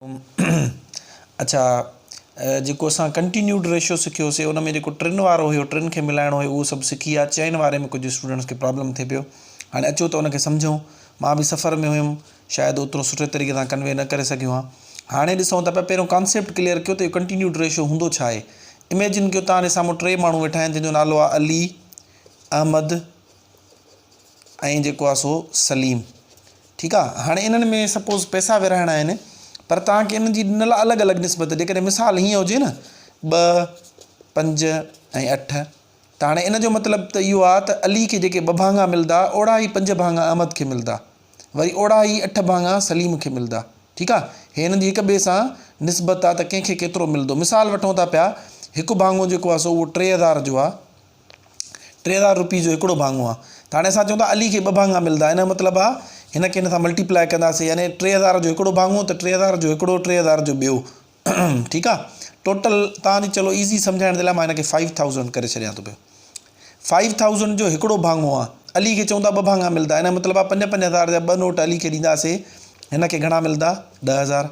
अच्छा जेको असां कंटिन्यूड रेशियो सिखियोसीं उन में जेको टिनि वारो हुयो टिनि खे मिलाइणो हुयो उहो सभु सिखी आहे। चइनि वारे में कुझु स्टूडेंट्स खे प्रॉब्लम थिए पियो। हाणे अचो त उनखे सम्झूं। मां बि सफ़र में हुयुमि, शायदि ओतिरो सुठे तरीक़े सां कन्वे न करे सघियो आहियां। हाणे ॾिसूं त पिया, पहिरियों कॉन्सेप्ट क्लियर कयो त इहो कंटिन्यूड रेशियो हूंदो छा आहे। इमेजिन कयो तव्हां साम्हूं टे माण्हू वेठा आहिनि जंहिंजो नालो आहे अली, अहमद ऐं जेको आहे सो सलीम। ठीकु आहे। हाणे इन्हनि में सपोज़ पैसा विरहाइणा आहिनि, पर तव्हांखे इन्हनि जी ॾिनल अलॻि अलॻि निस्बत। जेकॾहिं मिसाल हीअं हुजे न 2, 5 ऐं 8, त हाणे इन जो मतिलबु त इहो आहे त अली खे जेके 2 भाङा मिलंदा, ओड़ा ई 5 भाङा अहमद खे मिलंदा, वरी ओड़ा ई 8 भाङा सलीम खे मिलंदा। ठीकु आहे। हे हिननि जी हिक ॿिए सां निस्बत आहे त कंहिंखे केतिरो मिलंदो। मिसाल वठूं था पिया, हिकु भाङो जेको आहे सो उहो 3000 जो आहे, 3000 रुपये जो हिकिड़ो भाङो आहे। त हाणे असां चऊं था अली खे 2 भाङा मिलंदा, इन जो मतिलबु आहे हिन खे हिन सां मल्टीप्लाए कंदासीं, यानी 3000 जो हिकिड़ो भाङो त 3000 जो हिकिड़ो, 3000 जो ॿियो। ठीकु आहे। टोटल तव्हांजी चलो ईज़ी सम्झाइण जे लाइ मां हिनखे 5000 करे छॾियां थो पियो। 5000 जो हिकिड़ो भाङो आहे, अली खे चऊं था 2 भाङा मिलंदा, इन जो मतिलबु आहे 5-5000 जा 2 नोट अली खे ॾींदासीं, हिन खे घणा मिलंदा, 10000।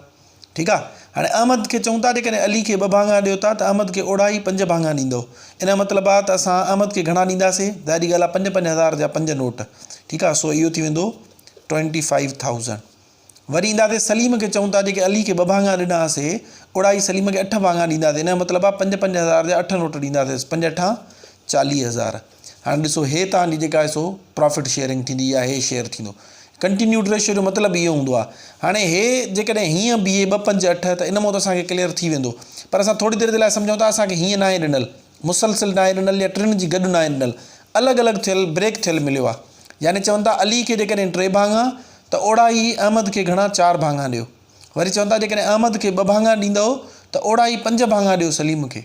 ठीकु आहे। हाणे अहमद खे चऊं था जेकॾहिं अली खे 2 भाङा ॾियो था त अहमद खे ओड़ा ई 5 भाङा ॾींदो। इन जो मतिलबु आहे त असां अहमद खे घणा ॾींदासीं, ज़ाहिरी ॻाल्हि आहे 5-5000 जा 5 नोट। ठीकु आहे। सो इहो थी वेंदो 25000। वरी ईंदासीं सलीम खे चऊं था जेके अली खे 2 भाङा ॾिनासीं, ओड़ा ई सलीम खे 8 भाङा ॾींदासीं। इन जो मतिलबु आहे 5-5000 जा 8 नोट ॾींदासीं, 5-8 40,000। हाणे ॾिसो, हे तव्हांजी जेका आहे सो प्रॉफिट शेयरिंग थींदी या हे शेयर थींदो। कंटिन्यूड रेशियो जो मतिलबु इहो हूंदो आहे। हाणे हे जेकॾहिं हीअं बीहे 2, 5, 8 त इन मां त असांखे क्लियर थी वेंदो, पर असां थोरी देरि जे लाइ सम्झूं था असांखे हीअं न आहे ॾिनल, मुसलसिल न आहे ॾिनल, या टिनि जी गॾु न आहे ॾिनल, अलॻि अलॻि थियल ब्रेक थियल मिलियो आहे। यानी चवनि था अली खे जेकॾहिं 3 भाङा त ओड़ा ई अहमद खे घणा 4 भाङा ॾियो। वरी चवनि था जेकॾहिं अहमद खे 2 भाङा ॾींदव त ओड़ा ई 5 भाङा ॾियो सलीम खे।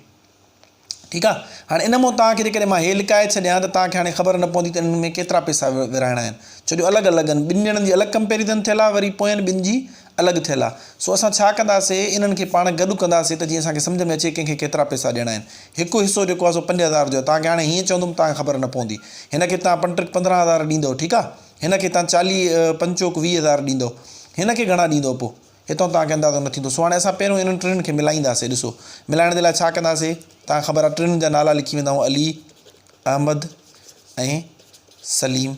ठीकु आहे। हाणे इन मां तव्हांखे जेकॾहिं मां हे लिकाए छॾियां त तव्हांखे हाणे ख़बर न पवंदी त इन्हनि में केतिरा पैसा विरहाइणा आहिनि, छो जो अलॻि अलॻि आहिनि। 2 ॼणनि जी अलॻि कंपेरिज़न थियल आहे, वरी पोयनि 2 जी अलॻि थियल आहे। सो असां छा कंदासीं, इन्हनि खे पाण गॾु कंदासीं त जीअं असांखे सम्झ में अचे कंहिंखे केतिरा पैसा ॾियणा आहिनि। हिकु हिसो जेको आहे सो 5000 जो आहे। तव्हांखे हाणे हीअं चवंदुमि तव्हांखे ख़बर न पवंदी। हिन खे तव्हां 15,000 ॾींदव। ठीकु आहे। हिन खे तव्हां 40 पंचोक 20,000 ॾींदव, हिन खे घणा ॾींदव, पोइ हितां तव्हांखे अंदाज़ो न थींदो। सो हाणे असां पहिरियों इन्हनि टिनि खे मिलाईंदासीं। ॾिसो, मिलाइण जे लाइ छा कंदासीं, तव्हांखे ख़बर आहे टिनि जा नाला लिखी वेंदा आहियूं, अली, अहमद ऐं सलीम।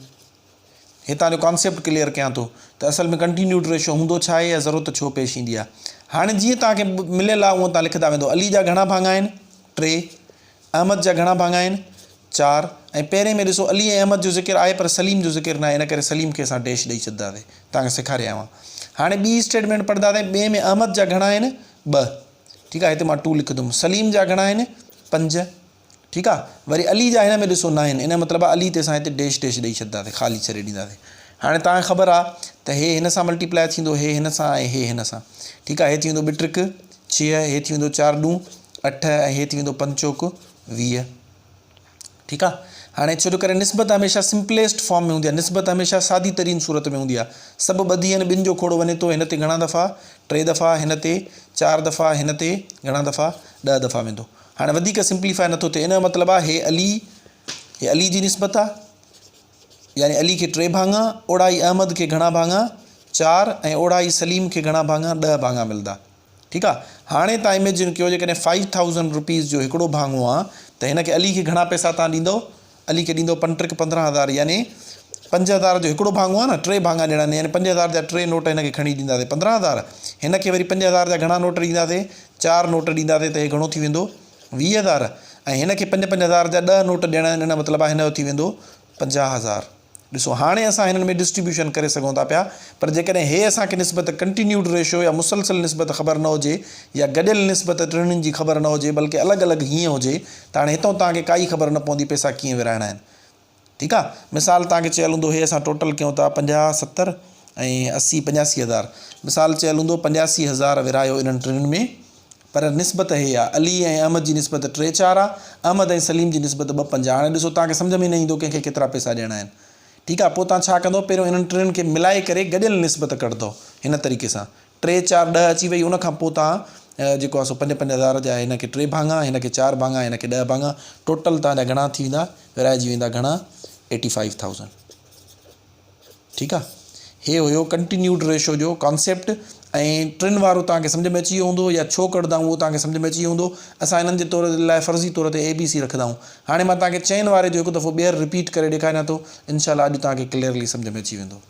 हितां जो कॉन्सेप्ट क्लियर कयां थो त असल में कंटिन्यूड रेशियो हूंदो छा आहे या ज़रूरत छो पेश ईंदी आहे। हाणे जीअं तव्हांखे मिलियल आहे उहो तव्हां लिखंदा वेंदो। अली जा घणा भाङा आहिनि, 3। अहमद जा घणा भाङा आहिनि, 4। ऐं पहिरें में ॾिसो अली ऐं अहमद जो ज़िक्र आहे पर सलीम जो ज़िक्र न आहे, इन करे सलीम खे असां डैश ॾेई छॾींदासीं। तव्हांखे सेखारिया हुआ। हाणे ॿी स्टेटमेंट पढ़ंदासीं। ॿिए में अहमद जा घणा आहिनि, 2। ठीकु आहे। हिते मां 2 लिखंदुमि। सलीम जा घणा आहिनि, 5। ठीकु आहे। वरी अली जा हिन में ॾिसो 9 आहिनि, इन जो मतिलबु आहे अली ते असां हिते डैश ॾेई छॾींदासीं, ख़ाली छॾे ॾींदासीं। हाणे तव्हांखे ख़बर आहे त हे हिन सां मल्टीप्लाए थींदो, हे हिन सां ऐं हे हिन सां। ठीकु आहे। हे थी वेंदो 2 त्रिक 6, हे थी वेंदो 4 ॾूं 8 ऐं हे थी वेंदो 5 चौक 20। ठीकु आहे। हाणे छो जो करे निस्बत हमेशह सिंपलेस्ट फॉर्म में हूंदी आहे, निस्बत हमेशह सादी तरीन सूरत में हूंदी आहे। सभु ॿधी आहिनि, 2 जो खोड़ वञे थो, हिन ते घणा दफ़ा, 3 दफ़ा, हिन ते 4 दफ़ा, हिन ते घणा दफ़ा, 10 दफ़ा वेंदो। हाणे वधीक सिंप्लीफाई नथो थिए। इन जो मतिलबु आहे हे अली जी निस्बत आहे, यानी अली खे 3 भाङा, ओड़ा ई अहमद खे घणा भाङा, 4, ऐं ओड़ा ई सलीम खे घणा भाङा, 10 भाङा मिलंदा। ठीकु आहे। हाणे तव्हां इमेजिन कयो जेकॾहिं 5000 रुपीज़ जो हिकिड़ो भाङो आहे त हिन खे अली खे घणा पैसा तव्हां ॾींदव, अली खे ॾींदव 5 त्रिक 15,000, यानी 5000 जो हिकिड़ो भाङो आहे न, 3 भाङा ॾियणा आहिनि, यानी 5000 जा 3 नोट हिन खे खणी ॾींदासीं 15,000। हिन खे वरी 5000 जा घणा नोट ॾींदासीं, 4 नोट ॾींदासीं, त हे घणो थी वेंदो 20,000। ऐं हिन खे 5-5000 जा 10 नोट ॾियणा आहिनि, हिन जो मतिलबु आहे हिन जो थी वेंदो 50,000। ॾिसो, हाणे असां हिननि में डिस्ट्रीब्यूशन करे सघूं था पिया, पर जेकॾहिं हे असांखे निस्बत कंटिन्यूड रेशियो या मुसलसल निस्बत ख़बर न हुजे, या गॾियल निस्बत टिनिनि जी ख़बर न हुजे, बल्कि अलॻि अलॻि हीअं हुजे, त हाणे हितां तव्हांखे काई ख़बर न पवंदी पैसा कीअं विरहाइणा आहिनि। ठीकु आहे। मिसाल तव्हांखे चयल हूंदो, हे असां टोटल कयूं था 50, 70 ऐं 80, 85,000। मिसाल चयल हूंदो 85,000 विरहायो इन्हनि टिनिनि में, पर निस्बत हे आहे, अली ऐं अहमद जी निस्बत 3-4 आहे, अहमद ऐं सलीम जी निस्बत 2-5। हाणे ॾिसो, तव्हांखे सम्झ में न ईंदो कंहिंखे केतिरा पैसा ॾियणा आहिनि। ठीकु आहे। पोइ तव्हां छा कंदो, पहिरियों इन्हनि टिनिनि खे मिलाए करे गॾियल निस्बत कढंदो हिन तरीक़े सां। 3, 4, 10 अची वई, उनखां पोइ तव्हां जेको आहे सो 5-5000 जा हिन खे 3 भाङा, हिन खे 4 भाङा, हिन खे 10 भाङा, टोटल तव्हांजा घणा थी वेंदा, विरहाइजी वेंदा घणा, 85,000। ठीकु आहे। हे हुयो कंटिन्यूड रेशियो जो कॉन्सेप्ट। ऐं टिनि वारो तव्हांखे सम्झ में अची वियो हूंदो या छो कढंदा आहियूं उहो तव्हांखे सम्झ में अची वियो हूंदो। असां हिननि जे तौर लाइ फ़र्ज़ी तौर ते ABC रखंदा आहियूं। हाणे मां तव्हांखे चइनि वारे जो हिकु दफ़ो ॿीहर रिपीट करे ॾेखारियां थो, इनशाला अॼु तव्हांखे क्लियरली सम्झ में अची वेंदो।